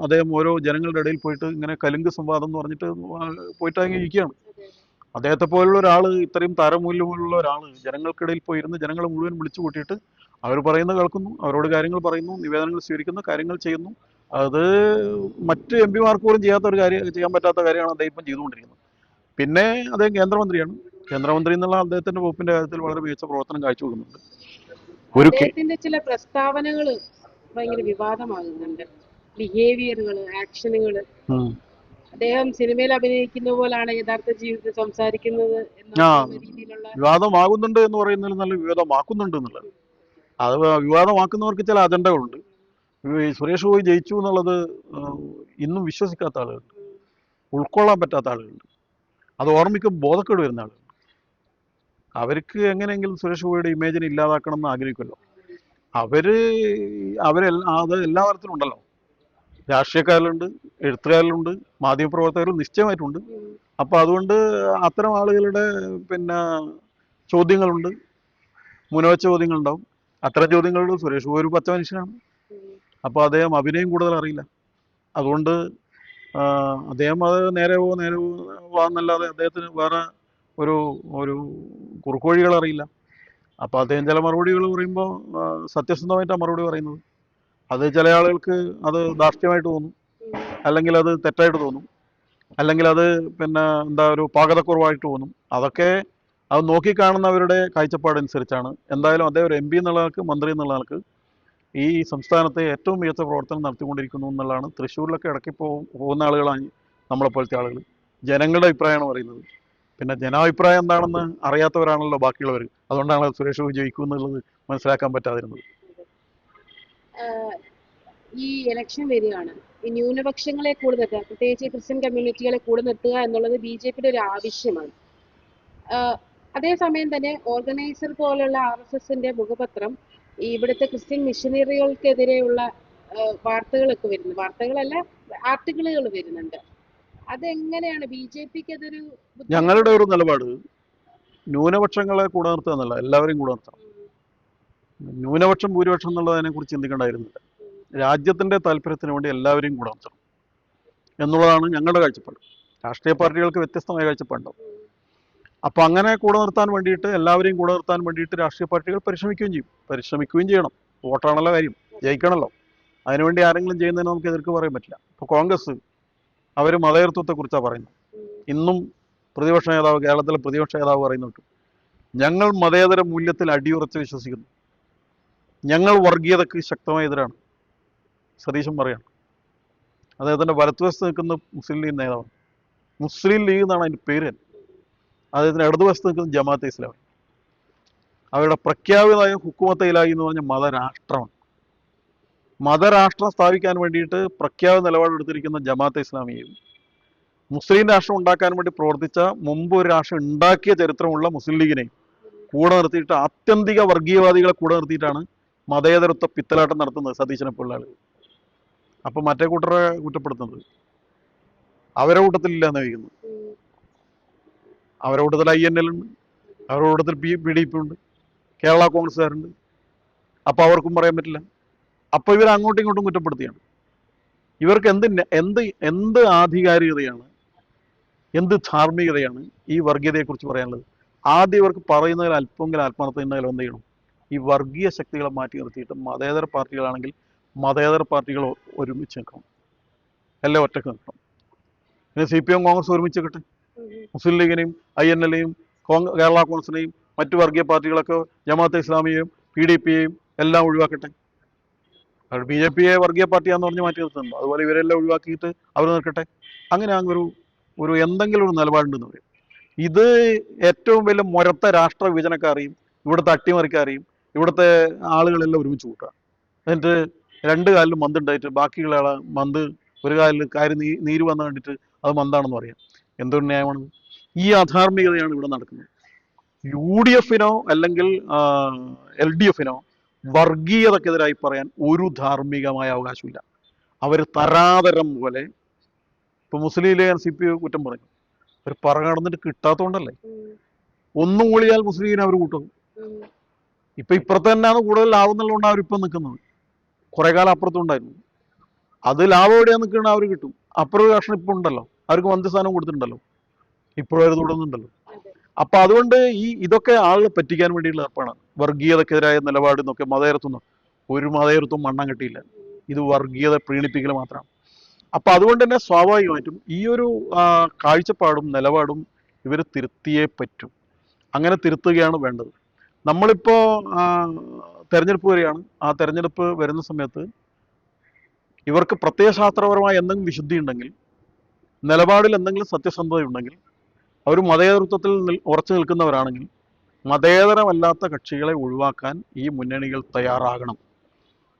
അദ്ദേഹം ഓരോ ജനങ്ങളുടെ ഇടയിൽ പോയിട്ട് ഇങ്ങനെ കലുങ്ക് സംവാദം എന്ന് പറഞ്ഞിട്ട് പോയിട്ട് അങ്ങ് ഇരിക്കുകയാണ്. അദ്ദേഹത്തെ പോലുള്ള ഒരാൾ, ഇത്രയും താരമൂല്യമുള്ള ഒരാൾ ജനങ്ങൾക്കിടയിൽ പോയിരുന്ന് ജനങ്ങളെ മുഴുവൻ വിളിച്ചു കൂട്ടിയിട്ട് അവർ പറയുന്നത് കേൾക്കുന്നു, അവരോട് കാര്യങ്ങൾ പറയുന്നു, നിവേദനങ്ങൾ സ്വീകരിക്കുന്നു, കാര്യങ്ങൾ ചെയ്യുന്നു. അത് മറ്റ് എം പിമാർക്ക് പോലും ചെയ്യാത്ത ഒരു കാര്യം, ചെയ്യാൻ പറ്റാത്ത കാര്യമാണ് അദ്ദേഹം ഇപ്പം ചെയ്തുകൊണ്ടിരിക്കുന്നത്. പിന്നെ അദ്ദേഹം കേന്ദ്രമന്ത്രിയാണ്. കേന്ദ്രമന്ത്രി എന്നുള്ള അദ്ദേഹത്തിന്റെ വകുപ്പിന്റെ കാര്യത്തിൽ വളരെ മികച്ച പ്രവർത്തനം കാഴ്ചവെക്കുന്നുണ്ട്. അദ്ദേഹത്തിന്റെ ചില പ്രസ്താവനകൾ ഭയങ്കര വിവാദമാകുന്നുണ്ട്. ബിഹേവിയറുകള്, ആക്ഷനുകള്. അദ്ദേഹം സിനിമയിൽ അഭിനയിക്കുന്ന പോലാണ് യഥാർത്ഥ ജീവിതത്തിൽ സംസാരിക്കുന്നത് എന്ന രീതിയിലുള്ള വിവാദമാകുന്നുണ്ട് എന്ന് പറയുന്നതിൽ നല്ല വിവാദമാക്കുന്നുണ്ട് എന്നുള്ളത്. അത് വിവാദമാക്കുന്നവർക്ക് ചില അജണ്ടകളുണ്ട്. സുരേഷ് ഗോപി ജയിച്ചു എന്നുള്ളത് ഇന്നും വിശ്വസിക്കാത്ത ആളുകളുണ്ട്, ഉൾക്കൊള്ളാൻ പറ്റാത്ത ആളുകളുണ്ട്, അത് ഓർമ്മിക്കും ബോധക്കേട് വരുന്ന ആളുകൾ. അവർക്ക് എങ്ങനെയെങ്കിലും സുരേഷ് ഗോപിയുടെ ഇമേജിനെ ഇല്ലാതാക്കണം എന്ന് ആഗ്രഹിക്കുമല്ലോ. അത് എല്ലാ തരത്തിലും ഉണ്ടല്ലോ. രാഷ്ട്രീയക്കാരിലുണ്ട്, എഴുത്തുകാരിലുണ്ട്, മാധ്യമപ്രവർത്തകരിലും നിശ്ചയമായിട്ടുണ്ട്. അപ്പം അതുകൊണ്ട് അത്തരം ആളുകളുടെ പിന്നെ ചോദ്യങ്ങളുണ്ട്, മുനവച്ച ചോദ്യങ്ങളുണ്ടാവും. അത്തരം ചോദ്യങ്ങളുണ്ട്. സുരേഷ് ഗോപി ഒരു പച്ച മനുഷ്യനാണ്. അപ്പോൾ അദ്ദേഹം അഭിനയം കൂടുതൽ അറിയില്ല. അതുകൊണ്ട് അദ്ദേഹം അത് നേരെ പോവാന്നല്ലാതെ അദ്ദേഹത്തിന് വേറെ ഒരു ഒരു കുറുക്കുവഴികൾ അറിയില്ല. അപ്പോൾ അദ്ദേഹം ചില മറുപടികൾ പറയുമ്പോൾ സത്യസന്ധമായിട്ടാണ് മറുപടി പറയുന്നത്. അത് ചില ആളുകൾക്ക് അത് ധാർഷ്ട്യമായിട്ട് തോന്നും, അല്ലെങ്കിൽ അത് തെറ്റായിട്ട് തോന്നും, അല്ലെങ്കിൽ അത് പിന്നെ എന്താ ഒരു പാകതക്കുറവായിട്ട് തോന്നും. അതൊക്കെ അത് നോക്കിക്കാണുന്നവരുടെ കാഴ്ചപ്പാടനുസരിച്ചാണ്. എന്തായാലും അദ്ദേഹം ഒരു MP എന്നുള്ള ആൾക്ക്, മന്ത്രി എന്നുള്ള ആൾക്ക് ഈ സംസ്ഥാനത്തെ ഏറ്റവും മികച്ച പ്രവർത്തനം നടത്തിക്കൊണ്ടിരിക്കുന്നു എന്നുള്ളതാണ്. തൃശ്ശൂരിലൊക്കെ ഇടയ്ക്ക് പോകുന്ന ആളുകളാണ് നമ്മളെപ്പോലത്തെ ആളുകൾ. ജനങ്ങളുടെ അഭിപ്രായമാണ് പറയുന്നത്. പിന്നെ ജനാഭിപ്രായം എന്താണെന്ന് അറിയാത്തവരാണല്ലോ ബാക്കിയുള്ളവർ. അതുകൊണ്ടാണ് സുരേഷ് ഗോപി ജയിക്കും എന്നുള്ളത് മനസ്സിലാക്കാൻ പറ്റാതിരുന്നത്. ഈ ഇലക്ഷൻ വരികയാണ്. ഈ ന്യൂനപക്ഷങ്ങളെ കൂടെ നിർത്തുക, പ്രത്യേകിച്ച് ക്രിസ്ത്യൻ കമ്മ്യൂണിറ്റികളെ കൂടെ നിർത്തുക എന്നുള്ളത് BJPയുടെ ഒരു ആവശ്യമാണ്. അതേസമയം തന്നെ ഓർഗനൈസർ പോലുള്ള RSSന്റെ മുഖപത്രം ഇവിടുത്തെ ക്രിസ്ത്യൻ മിഷനറികൾക്കെതിരെയുള്ള വാർത്തകളൊക്കെ വരുന്നു, വാർത്തകളല്ല ആർട്ടിക്കിളുകൾ വരുന്നുണ്ട്. അതെങ്ങനെയാണ് BJPക്ക് അതൊരു? ഞങ്ങളുടെ ഒരു നിലപാട് ന്യൂനപക്ഷങ്ങളെ കൂടെ നിർത്തുക എന്നല്ല, എല്ലാവരെയും കൂടെ നിർത്തണം. ന്യൂനപക്ഷം ഭൂരിപക്ഷം എന്നുള്ളതിനെ കുറിച്ച് ചിന്തിക്കേണ്ടായിരുന്നില്ല. രാജ്യത്തിന്റെ താല്പര്യത്തിന് വേണ്ടി എല്ലാവരെയും കൂടെ നിർത്തണം എന്നുള്ളതാണ് ഞങ്ങളുടെ കാഴ്ചപ്പാട്. രാഷ്ട്രീയ പാർട്ടികൾക്ക് വ്യത്യസ്തമായ കാഴ്ചപ്പാടുണ്ടാവും. അപ്പം അങ്ങനെ കൂടെ നിർത്താൻ വേണ്ടിയിട്ട്, എല്ലാവരെയും കൂടെ നിർത്താൻ വേണ്ടിയിട്ട് രാഷ്ട്രീയ പാർട്ടികൾ പരിശ്രമിക്കുകയും ചെയ്യണം. വോട്ടാണല്ലോ കാര്യം, ജയിക്കണമല്ലോ. അതിനുവേണ്ടി ആരെങ്കിലും ചെയ്യുന്നതിന് നമുക്ക് എതിർക്ക് പറയാൻ പറ്റില്ല. ഇപ്പോൾ കോൺഗ്രസ് അവർ മതേതരത്വത്തെക്കുറിച്ചാണ് പറയുന്നത്. ഇന്നും പ്രതിപക്ഷ നേതാവ്, കേരളത്തിലെ പ്രതിപക്ഷ നേതാവ് പറയുന്നുണ്ട്, ഞങ്ങൾ മതേതര മൂല്യത്തിൽ അടിയുറച്ച് വിശ്വസിക്കുന്നു, ഞങ്ങൾ വർഗീയതയ്ക്ക് ശക്തമായ എതിരാണ്. സതീശൻ പറയാണ്. അദ്ദേഹത്തിൻ്റെ വലത്തുവശത്ത് നിൽക്കുന്ന മുസ്ലിം ലീഗ് നേതാവ്. മുസ്ലിം ലീഗ് എന്നാണ് അതിൻ്റെ പേര് തന്നെ. അദ്ദേഹത്തിന് ഇടതുവശത്ത് നിൽക്കുന്ന ജമാഅത്തെ ഇസ്ലാമി. അവരുടെ പ്രഖ്യാപിതമായ ഹുക്കുമത്തെ ഇലാഹി എന്ന് പറഞ്ഞ മതരാഷ്ട്രമാണ്. മതരാഷ്ട്രം സ്ഥാപിക്കാൻ വേണ്ടിയിട്ട് പ്രഖ്യാപിത നിലപാടെടുത്തിരിക്കുന്ന ജമാഅത്തെ ഇസ്ലാമിയെയും, മുസ്ലിം രാഷ്ട്രം ഉണ്ടാക്കാൻ വേണ്ടി പ്രവർത്തിച്ച, മുമ്പ് ഒരു രാഷ്ട്രം ഉണ്ടാക്കിയ ചരിത്രമുള്ള മുസ്ലിം ലീഗിനെയും കൂടെ നിർത്തിയിട്ട്, ആത്യന്തിക വർഗീയവാദികളെ കൂടെ നിർത്തിയിട്ടാണ് മതേതരത്വ പിത്തലാട്ടം നടത്തുന്നത് സതീശനെ പോലുള്ള ആളുകൾ. അപ്പം മറ്റേ കൂട്ടരെ കുറ്റപ്പെടുത്തുന്നത് അവരുടെ കൂട്ടത്തിലില്ല എന്ന് കഴിക്കുന്നത്. അവരുടെ കൂട്ടത്തിൽ INL ഉണ്ട്, അവരുടെ കൂട്ടത്തിൽ PDP ഉണ്ട്, കേരള കോൺഗ്രസ്സുകാരുണ്ട്. അപ്പോൾ അവർക്കും പറയാൻ പറ്റില്ല. അപ്പോൾ ഇവർ അങ്ങോട്ടും ഇങ്ങോട്ടും കുറ്റപ്പെടുത്തിയാണ്. ഇവർക്ക് എന്ത് ആധികാരികതയാണ്, എന്ത് ധാർമ്മികതയാണ് ഈ വർഗീയതയെക്കുറിച്ച് പറയാനുള്ളത്? ആദ്യം ഇവർക്ക് പറയുന്നതിൽ അല്പമെങ്കിലും ആത്മാർത്ഥത ഉണ്ടെങ്കിൽ എന്ത് ചെയ്യണം? ഈ വർഗീയ ശക്തികളെ മാറ്റി നിർത്തിയിട്ട് മതേതര പാർട്ടികളാണെങ്കിൽ മതേതര പാർട്ടികൾ ഒരുമിച്ച് നിൽക്കണം, എല്ലാം ഒറ്റക്ക് നിൽക്കണം. പിന്നെ CPM കോൺഗ്രസ് ഒരുമിച്ച് നിൽക്കട്ടെ. മുസ്ലിം ലീഗിനെയും INLനെയും കേരള കോൺഗ്രസിനെയും മറ്റു വർഗീയ പാർട്ടികളൊക്കെ, ജമാഅത്തെ ഇസ്ലാമിയെയും PDPയെയും എല്ലാം ഒഴിവാക്കട്ടെ. അവർ BJPയെ വർഗീയ പാർട്ടിയാന്ന് പറഞ്ഞ് മാറ്റി നിർത്തുന്നുണ്ട്. അതുപോലെ ഇവരെല്ലാം ഒഴിവാക്കിയിട്ട് അവർ നിൽക്കട്ടെ. അങ്ങനെ ഒരു എന്തെങ്കിലും ഒരു നിലപാടുണ്ടെന്ന് പറയും. ഇത് ഏറ്റവും വലിയ മുരത്ത രാഷ്ട്ര വിഭജനക്കാരെയും ഇവിടുത്തെ അട്ടിമറിക്കാരെയും ഇവിടുത്തെ ആളുകളെല്ലാം ഒരുമിച്ച് കൂട്ടുക. എന്നിട്ട് രണ്ട് കാലിലും മന്തുണ്ടായിട്ട് ബാക്കിയുള്ള ആളെ മന്ത് ഒരു കാലിൽ നീര് വന്ന് കണ്ടിട്ട് അത് മന്താണെന്ന് പറയാം. എന്തൊരു ന്യായമാണ്? ഈ അധാർമികതയാണ് ഇവിടെ നടക്കുന്നത്. UDFനോ അല്ലെങ്കിൽ LDFനോ വർഗീയതക്കെതിരായി പറയാൻ ഒരു ധാർമ്മികമായ അവകാശമില്ല. അവർ തരാതരം പോലെ, ഇപ്പൊ മുസ്ലിം ലീഗ് CPI കുറ്റം പറഞ്ഞു, അവർ പറ നടന്നിട്ട് കിട്ടാത്തതുകൊണ്ടല്ലേ. ഒന്നും കൂടിയാൽ മുസ്ലിം ലീഗിനെ അവർ കൂട്ടും. ഇപ്പൊ ഇപ്പുറത്ത് തന്നെയാണ് കൂടുതൽ ലാഭം എന്നുള്ളതുകൊണ്ട് അവരിപ്പം നിൽക്കുന്നത്. കുറെ കാലം അപ്പുറത്തുണ്ടായിരുന്നു. അത് ലാഭം എവിടെയാണ് നിൽക്കുന്നത് അവർ കിട്ടും. അപ്പുറം ഒരു കഷ്ണം ഇപ്പം ഉണ്ടല്ലോ, അവർക്ക് മന്ത്രിസ്ഥാനം കൊടുത്തിട്ടുണ്ടല്ലോ, ഇപ്പോഴും അവർ തുടരുന്നുണ്ടല്ലോ. അതെ. അപ്പൊ അതുകൊണ്ട് ഇതൊക്കെ ആളുകളെ പറ്റിക്കാൻ വേണ്ടിയുള്ള ഏർപ്പാടാണ്. വർഗീയതക്കെതിരായ നിലപാട് എന്നൊക്കെ മതേതരത്വം ഒരു മതേതരത്വം മണ്ണം കിട്ടിയില്ല. ഇത് വർഗീയത പ്രീണിപ്പിക്കൽ മാത്രമാണ്. അപ്പൊ അതുകൊണ്ട് തന്നെ സ്വാഭാവികമായിട്ടും ഈ ഒരു കാഴ്ചപ്പാടും നിലപാടും ഇവർ തിരുത്തിയേ പറ്റും. അങ്ങനെ തിരുത്തുകയാണ് വേണ്ടത്. നമ്മളിപ്പോ തെരഞ്ഞെടുപ്പ് വരികയാണ്. ആ തെരഞ്ഞെടുപ്പ് വരുന്ന സമയത്ത് ഇവർക്ക് പ്രത്യയശാസ്ത്രപരമായ എന്തെങ്കിലും വിശുദ്ധി ഉണ്ടെങ്കിൽ, നിലപാടിൽ എന്തെങ്കിലും സത്യസന്ധത ഉണ്ടെങ്കിൽ, അവർ മതേതരത്വത്തിൽ ഉറച്ചു നിൽക്കുന്നവരാണെങ്കിൽ മതേതരമല്ലാത്ത കക്ഷികളെ ഒഴിവാക്കാൻ ഈ മുന്നണികൾ തയ്യാറാകണം.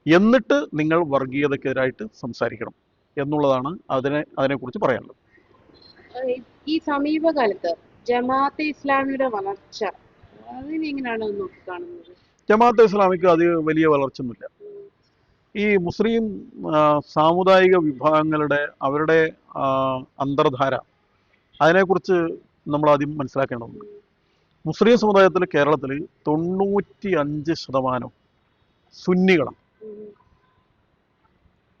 എന്നിട്ട് നിങ്ങൾ വർഗീയതക്കെതിരായിട്ട് സംസാരിക്കണം എന്നുള്ളതാണ് അതിനെക്കുറിച്ച് പറയാനുള്ളത്. ഈ സമീപകാലത്ത് ജമാഅത്തെ ഇസ്ലാമിയുടെ വളർച്ച അതിനെങ്ങനെയാണ് നോക്കിക്കാണുന്നത്? ജമാഅത്തെ ഇസ്ലാമിക്ക് അത് വലിയ വളർച്ചയൊന്നുമില്ല. ഈ മുസ്ലിം സാമുദായിക വിഭാഗങ്ങളുടെ അവരുടെ അന്തർധാര, അതിനെക്കുറിച്ച് നമ്മൾ ആദ്യം മനസ്സിലാക്കേണ്ടതുണ്ട്. മുസ്ലിം സമുദായത്തിൽ കേരളത്തിൽ 95% സുന്നികളാണ്.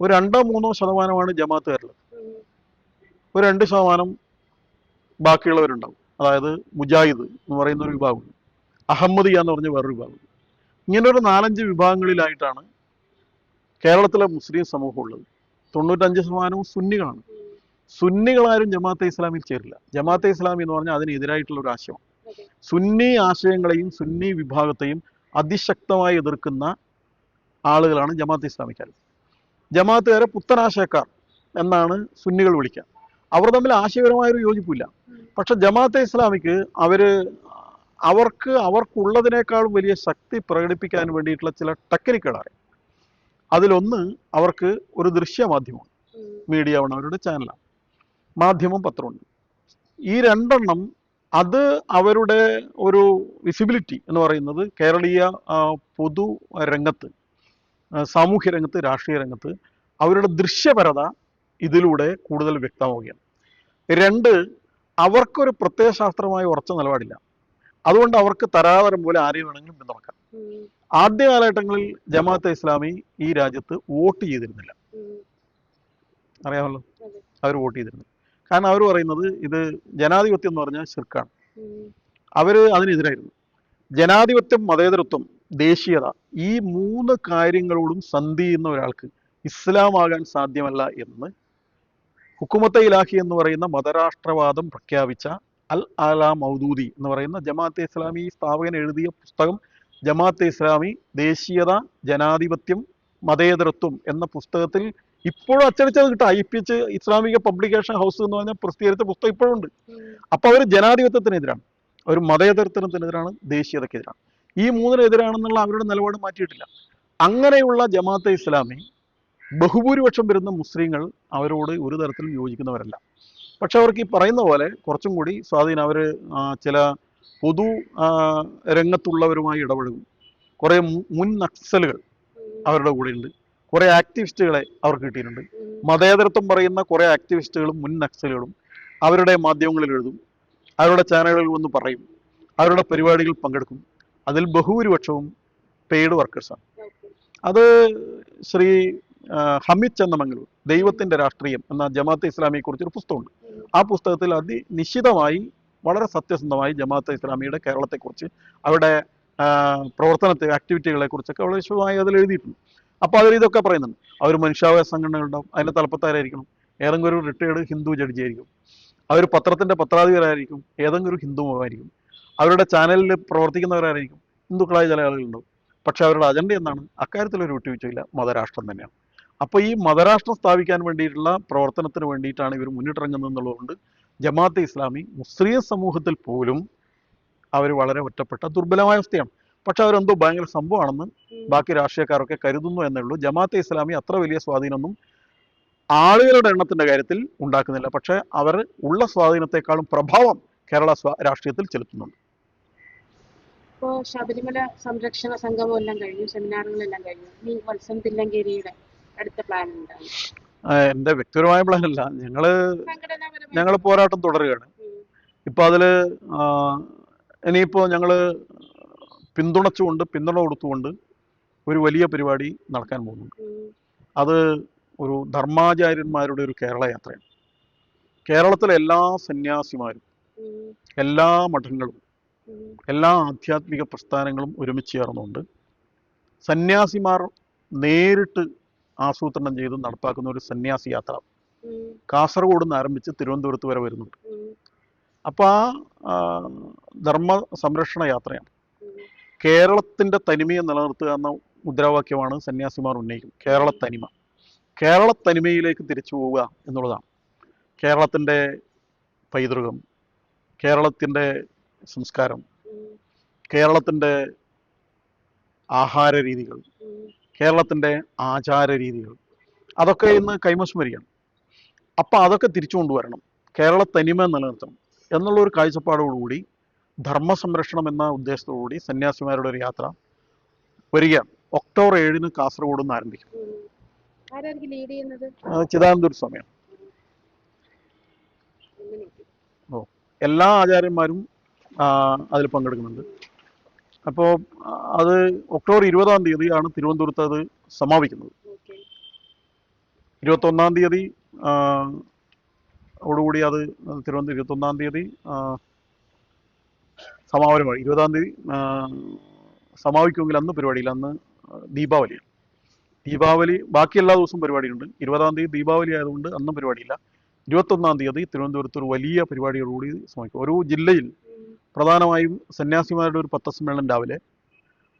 ഒരു 2-3% ജമാഅത്തുകാരുള്ളത്. ഒരു 2% ബാക്കിയുള്ളവരുണ്ടാവും. അതായത് മുജാഹിദ് എന്ന് പറയുന്ന ഒരു വിഭാഗം, അഹമ്മദിയ എന്ന് പറഞ്ഞ വേറൊരു വിഭാഗം. ഇങ്ങനെ ഒരു 4-5 വിഭാഗങ്ങളിലായിട്ടാണ് കേരളത്തിലെ മുസ്ലിം സമൂഹം ഉള്ളത്. 95% സുന്നികളാണ്. സുന്നികളാരും ജമാഅത്തെ ഇസ്ലാമിൽ ചേരില്ല. ജമാഅത്തെ ഇസ്ലാമി എന്ന് പറഞ്ഞാൽ അതിനെതിരായിട്ടുള്ള ഒരു ആശയമാണ്. സുന്നി ആശയങ്ങളെയും സുന്നി വിഭാഗത്തെയും അതിശക്തമായി എതിർക്കുന്ന ആളുകളാണ് ജമാഅത്തെ ഇസ്ലാമിക്കാർ. ജമാഅത്തുകാരെ പുത്തനാശയക്കാർ എന്നാണ് സുന്നികൾ വിളിക്കുക. അവർ തമ്മിൽ ആശയപരമായൊരു യോജിപ്പില്ല. പക്ഷെ ജമാഅത്തെ ഇസ്ലാമിക്ക് അവർക്കുള്ളതിനേക്കാളും വലിയ ശക്തി പ്രകടിപ്പിക്കാൻ വേണ്ടിയിട്ടുള്ള ചില ടെക്നിക്കുകളാണ്. അതിലൊന്ന് അവർക്ക് ഒരു ദൃശ്യമാധ്യമമാണ്, മീഡിയ ആണ്, അവരുടെ ചാനലാണ്, മാധ്യമം, പത്രമുണ്ട്. ഈ രണ്ടെണ്ണം അത് അവരുടെ ഒരു വിസിബിലിറ്റി എന്ന് പറയുന്നത് കേരളീയ പൊതു രംഗത്ത്, സാമൂഹ്യ രംഗത്ത്, രാഷ്ട്രീയ രംഗത്ത് അവരുടെ ദൃശ്യപരത ഇതിലൂടെ കൂടുതൽ വ്യക്തമാവുകയാണ്. 2, അവർക്കൊരു പ്രത്യയശാസ്ത്രമായ ഉറച്ച നിലപാടില്ല. അതുകൊണ്ട് അവർക്ക് തരാതരം പോലെ ആരെയും വേണമെങ്കിലും പിന്തുണക്കാം. ആദ്യ കാലഘട്ടങ്ങളിൽ ജമാഅത്തെ ഇസ്ലാമി ഈ രാജ്യത്ത് വോട്ട് ചെയ്തിരുന്നില്ല. അറിയാമല്ലോ, അവർ വോട്ട് ചെയ്തിരുന്നില്ല. കാരണം അവർ പറയുന്നത് ഇത് ജനാധിപത്യം എന്ന് പറഞ്ഞാൽ ശിർക്കാണ്. അവര് അതിനെതിരായിരുന്നു. ജനാധിപത്യം, മതേതരത്വം, ദേശീയത, ഈ 3 കാര്യങ്ങളോടും സന്ധി ചെയ്യുന്ന ഒരാൾക്ക് ഇസ്ലാം ആകാൻ സാധ്യമല്ല എന്ന് ഹുക്കുമത്തെ ഇലാഹി എന്ന് പറയുന്ന മതരാഷ്ട്രവാദം പ്രഖ്യാപിച്ച അൽ ആല മൗദൂദി എന്ന് പറയുന്ന ജമാഅത്തെ ഇസ്ലാമി സ്ഥാപകൻ എഴുതിയ പുസ്തകം, ജമാഅത്തെ ഇസ്ലാമി ദേശീയത, ജനാധിപത്യം, മതേതരത്വം എന്ന പുസ്തകത്തിൽ ഇപ്പോഴും അച്ചടിച്ചത് കിട്ടും. IPH ഇസ്ലാമിക പബ്ലിക്കേഷൻ ഹൗസ് എന്ന് പറഞ്ഞാൽ പ്രസിദ്ധീകരിച്ച പുസ്തകം ഇപ്പോഴും ഉണ്ട്. അപ്പൊ അവർ ജനാധിപത്യത്തിനെതിരാണ്, അവർ മതേതരത്വത്തിനെതിരാണ്, ദേശീയതക്കെതിരാണ്. ഈ 3-നെതിരാണെന്നുള്ള അവരുടെ നിലപാട് മാറ്റിയിട്ടില്ല. അങ്ങനെയുള്ള ജമാഅത്തെ ഇസ്ലാമി ബഹുഭൂരിപക്ഷം വരുന്ന മുസ്ലിങ്ങൾ അവരോട് ഒരു തരത്തിലും യോജിക്കുന്നവരല്ല. പക്ഷെ അവർക്ക് ഈ പറയുന്ന പോലെ കുറച്ചും കൂടി സ്വാധീനം, അവർ ചില പൊതു രംഗത്തുള്ളവരുമായി ഇടപഴകും. കുറെ മുൻ നക്സലുകൾ അവരുടെ കൂടെയുണ്ട്. കുറെ ആക്ടിവിസ്റ്റുകളെ അവർക്ക് കിട്ടിയിട്ടുണ്ട്. മതേതരത്വം പറയുന്ന കുറെ ആക്ടിവിസ്റ്റുകളും മുൻ നക്സലുകളും അവരുടെ മാധ്യമങ്ങളിൽ എഴുതും, അവരുടെ ചാനലുകളിൽ വന്ന് പറയും, അവരുടെ പരിപാടികളിൽ പങ്കെടുക്കും. അതിൽ ബഹുഭൂരിപക്ഷവും പെയ്ഡ് വർക്കേഴ്സാണ്. അത് ശ്രീ ഹമീദ് ചന്ദമംഗലൂർ ദൈവത്തിന്റെ രാഷ്ട്രീയം എന്ന ജമാഅത്തെ ഇസ്ലാമിയെ കുറിച്ചൊരു പുസ്തകമുണ്ട്. ആ പുസ്തകത്തിൽ നിശ്ചിതമായി വളരെ സത്യസന്ധമായി ജമാഅത്തെ ഇസ്ലാമിയുടെ കേരളത്തെക്കുറിച്ച്, അവരുടെ പ്രവർത്തനത്തെ, ആക്ടിവിറ്റികളെ കുറിച്ചൊക്കെ വളരെ വിശദമായി അതിൽ എഴുതിയിട്ടുണ്ട്. അപ്പോൾ അതിൽ ഇതൊക്കെ പറയുന്നുണ്ട്. അവർ മനുഷ്യാവകാശ സംഘടനകളുണ്ടാവും, അതിന്റെ തലപ്പത്താരായിരിക്കണം, ഏതെങ്കിലും ഒരു റിട്ടയർഡ് ഹിന്ദു ജഡ്ജി ആയിരിക്കും. അവർ പത്രത്തിന്റെ പത്രാധിപരായിരിക്കും, ഏതെങ്കിലും ഒരു ഹിന്ദു മുഖമായിരിക്കും. അവരുടെ ചാനലിൽ പ്രവർത്തിക്കുന്നവരായിരിക്കും, ഹിന്ദുക്കളായ ചില ആളുകളുണ്ടാവും. പക്ഷെ അവരുടെ അജണ്ട എന്താണ്? അക്കാര്യത്തിലൊരു വിട്ടുവീഴ്ചയില്ല, മതരാഷ്ട്രം തന്നെയാണ്. അപ്പോൾ ഈ മതരാഷ്ട്രം സ്ഥാപിക്കാൻ വേണ്ടിയിട്ടുള്ള പ്രവർത്തനത്തിന് വേണ്ടിയിട്ടാണ് ഇവർ മുന്നിട്ടിറങ്ങുന്നത് എന്നുള്ളതുകൊണ്ട് ജമാഅത്തെ ഇസ്ലാമി മുസ്ലിം സമൂഹത്തിൽ പോലും അവർ വളരെ ഒറ്റപ്പെട്ട ദുർബലമായ അവസ്ഥയാണ്. പക്ഷെ അവരെന്തോ ഭയങ്കര സംഭവമാണെന്ന് ബാക്കി രാഷ്ട്രീയക്കാരൊക്കെ കരുതുന്നു എന്നേ ഉള്ളൂ. ജമാഅത്തെ ഇസ്ലാമി അത്ര വലിയ സ്വാധീനമൊന്നും ആളുകളുടെ എണ്ണത്തിന്റെ കാര്യത്തിൽ ഉണ്ടാക്കുന്നില്ല. പക്ഷെ അവർ ഉള്ള സ്വാധീനത്തെക്കാളും പ്രഭാവം കേരള രാഷ്ട്രീയത്തിൽ ചെലുത്തുന്നുണ്ട്. ഇപ്പോൾ ശബരിമല സംരക്ഷണ സംഗമം എല്ലാം കഴിഞ്ഞു, സെമിനാറുകളെല്ലാം കഴിഞ്ഞു. ഇനി വത്സം തില്ലങ്കേരിയുടെ അടുത്ത പ്ലാൻ എന്താണ്? എന്റെ വ്യക്തിപരമായ പ്ലാനല്ല, ഞങ്ങള് പോരാട്ടം തുടരുകയാണ്. ഇപ്പൊ അതില് ഇനിയിപ്പോ ഞങ്ങള് പിന്തുണ കൊടുത്തുകൊണ്ട് ഒരു വലിയ പരിപാടി നടക്കാൻ പോകുന്നുണ്ട്. ഉം, അത് ഒരു ധർമാചാര്യന്മാരുടെ ഒരു കേരള യാത്രയാണ്. കേരളത്തിലെ എല്ലാ സന്യാസിമാരും, ഉം, എല്ലാ മഠങ്ങളും, ഉം, എല്ലാ ആധ്യാത്മിക പ്രസ്ഥാനങ്ങളും ഒരുമിച്ച് ചേർന്നുകൊണ്ട് സന്യാസിമാർ നേരിട്ട് ആസൂത്രണം ചെയ്ത് നടപ്പാക്കുന്ന ഒരു സന്യാസി യാത്ര ഉം, കാസർഗോഡ് നിന്ന് ആരംഭിച്ച് തിരുവനന്തപുരത്ത് വരെ വരുന്നുണ്ട്. ഉം, അപ്പോൾ ആ ധർമ്മ സംരക്ഷണ യാത്രയാണ്. ഉം, കേരളത്തിൻ്റെ തനിമയെ നിലനിർത്തുക എന്ന മുദ്രാവാക്യമാണ് സന്യാസിമാർ ഉന്നയിക്കുന്നത്. കേരളത്തനിമ, കേരളത്തനിമയിലേക്ക് തിരിച്ചു പോവുക എന്നുള്ളതാണ്. കേരളത്തിൻ്റെ പൈതൃകം, കേരളത്തിൻ്റെ സംസ്കാരം, ഉം, കേരളത്തിൻ്റെ ആഹാര രീതികൾ, ഉം, കേരളത്തിൻ്റെ ആചാര രീതികൾ, അതൊക്കെ ഇന്ന് കൈമോശം വരികയാണ്. അപ്പം അതൊക്കെ തിരിച്ചു കൊണ്ടുവരണം, കേരള തനിമ നിലനിർത്തണം എന്നുള്ള ഒരു കാഴ്ചപ്പാടോടുകൂടി ധർമ്മ സംരക്ഷണം എന്ന ഉദ്ദേശത്തോടുകൂടി സന്യാസിമാരുടെ ഒരു യാത്ര വരികയാണ്. ഒക്ടോബർ 7 കാസർഗോഡ് നിന്ന് ആരംഭിക്കും. ഉം. ആരായിരിക്കും ലീഡ് ചെയ്യുന്നത്? ചിദാനന്ദ സ്വാമിയാണ്. അങ്ങനെയൊക്കെ. ഓ, എല്ലാ ആചാര്യന്മാരും അതിൽ പങ്കെടുക്കുന്നുണ്ട്. അപ്പോൾ അത് ഒക്ടോബർ 20 തിരുവനന്തപുരത്ത് അത് സമാപിക്കുന്നത്. ഓക്കെ. 21 ഓടുകൂടി അത് തിരുവനന്തപുരം 21 സമാപനമായി. 20 സമാപിക്കുമെങ്കിൽ അന്ന് പരിപാടിയില്ല. അന്ന് ദീപാവലിയാണ്. ദീപാവലി ബാക്കി എല്ലാ ദിവസവും പരിപാടിയുണ്ട്. 20 ദീപാവലി ആയതുകൊണ്ട് അന്നും പരിപാടിയില്ല. 21 തിരുവനന്തപുരത്ത് ഒരു വലിയ പരിപാടിയോടുകൂടി സമാപിക്കും. ഒരു ജില്ലയിൽ ഉം, പ്രധാനമായും സന്യാസിമാരുടെ ഒരു പത്രസമ്മേളനം രാവിലെ,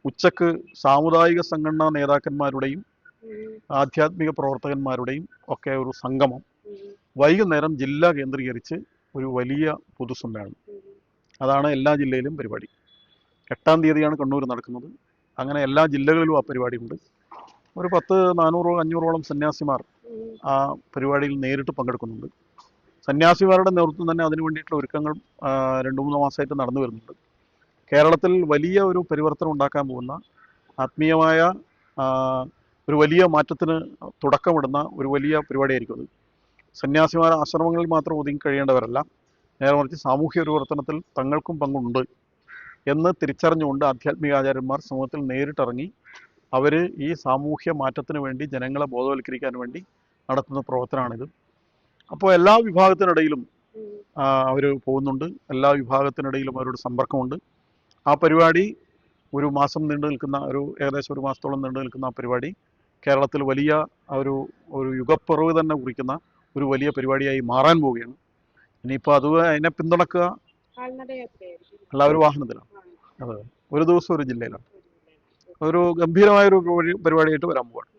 ഉച്ചക്ക് സാമുദായിക സംഘടനാ നേതാക്കന്മാരുടെയും ഉം, ആധ്യാത്മിക പ്രവർത്തകന്മാരുടെയും ഒക്കെ ഒരു സംഗമം, ഉം, വൈകുന്നേരം ജില്ല കേന്ദ്രീകരിച്ച് ഒരു വലിയ പൊതുസമ്മേളനം. ഉം, അതാണ് എല്ലാ ജില്ലയിലും പരിപാടി. 8 കണ്ണൂർ നടക്കുന്നത്. അങ്ങനെ എല്ലാ ജില്ലകളിലും ആ പരിപാടിയുണ്ട്. ഒരു 400-500ഓളം സന്യാസിമാർ ഉം, ആ പരിപാടിയിൽ നേരിട്ട് പങ്കെടുക്കുന്നുണ്ട്. സന്യാസിമാരുടെ നേതൃത്വം തന്നെ അതിനു വേണ്ടിയിട്ടുള്ള ഒരുക്കങ്ങൾ 2-3 മാസമായിട്ട് നടന്നു വരുന്നുണ്ട്. കേരളത്തിൽ വലിയ ഒരു പരിവർത്തനം ഉണ്ടാക്കാൻ പോകുന്ന, ആത്മീയമായ ആ, ഒരു വലിയ മാറ്റത്തിന് തുടക്കമിടുന്ന ഒരു വലിയ പരിപാടിയായിരിക്കും അത്. സന്യാസിമാർ ആശ്രമങ്ങളിൽ മാത്രം ഒതുങ്ങി കഴിയേണ്ടവരല്ല, നേരെ മറിച്ച് സാമൂഹ്യ പരിവർത്തനത്തിൽ തങ്ങൾക്കും പങ്കുണ്ട് എന്ന് തിരിച്ചറിഞ്ഞുകൊണ്ട് ആധ്യാത്മിക ആചാര്യന്മാർ സമൂഹത്തിൽ നേരിട്ടിറങ്ങി അവർ ഈ സാമൂഹ്യ മാറ്റത്തിന് വേണ്ടി ജനങ്ങളെ ബോധവൽക്കരിക്കാൻ വേണ്ടി നടത്തുന്ന പ്രവർത്തനമാണിത്. അപ്പോൾ എല്ലാ വിഭാഗത്തിനിടയിലും ഉം, അവർ പോകുന്നുണ്ട്. എല്ലാ വിഭാഗത്തിനിടയിലും അവരുടെ സമ്പർക്കമുണ്ട്. ആ പരിപാടി ഒരു മാസം നീണ്ടു നിൽക്കുന്ന, ഏകദേശം ഒരു മാസത്തോളം നീണ്ടു നിൽക്കുന്ന ആ പരിപാടി കേരളത്തിൽ വലിയ ഒരു ഒരു യുഗപ്പിറവ് തന്നെ കുറിക്കുന്ന ഒരു വലിയ പരിപാടിയായി മാറാൻ പോവുകയാണ്. ഇനിയിപ്പോൾ അതിനെ പിന്തുണക്കുക കാൽനടയാത്രയായിരിക്കും. എല്ലാവരും വാഹനത്തിലാണ്. ആ, അതെ, ഒരു ദിവസം ഒരു ജില്ലയിലാണ്. ഒരു ജില്ലയിൽ. ഒരു ഗംഭീരമായൊരു പരിപാടിയായിട്ട് വരാൻ പോവാണ്.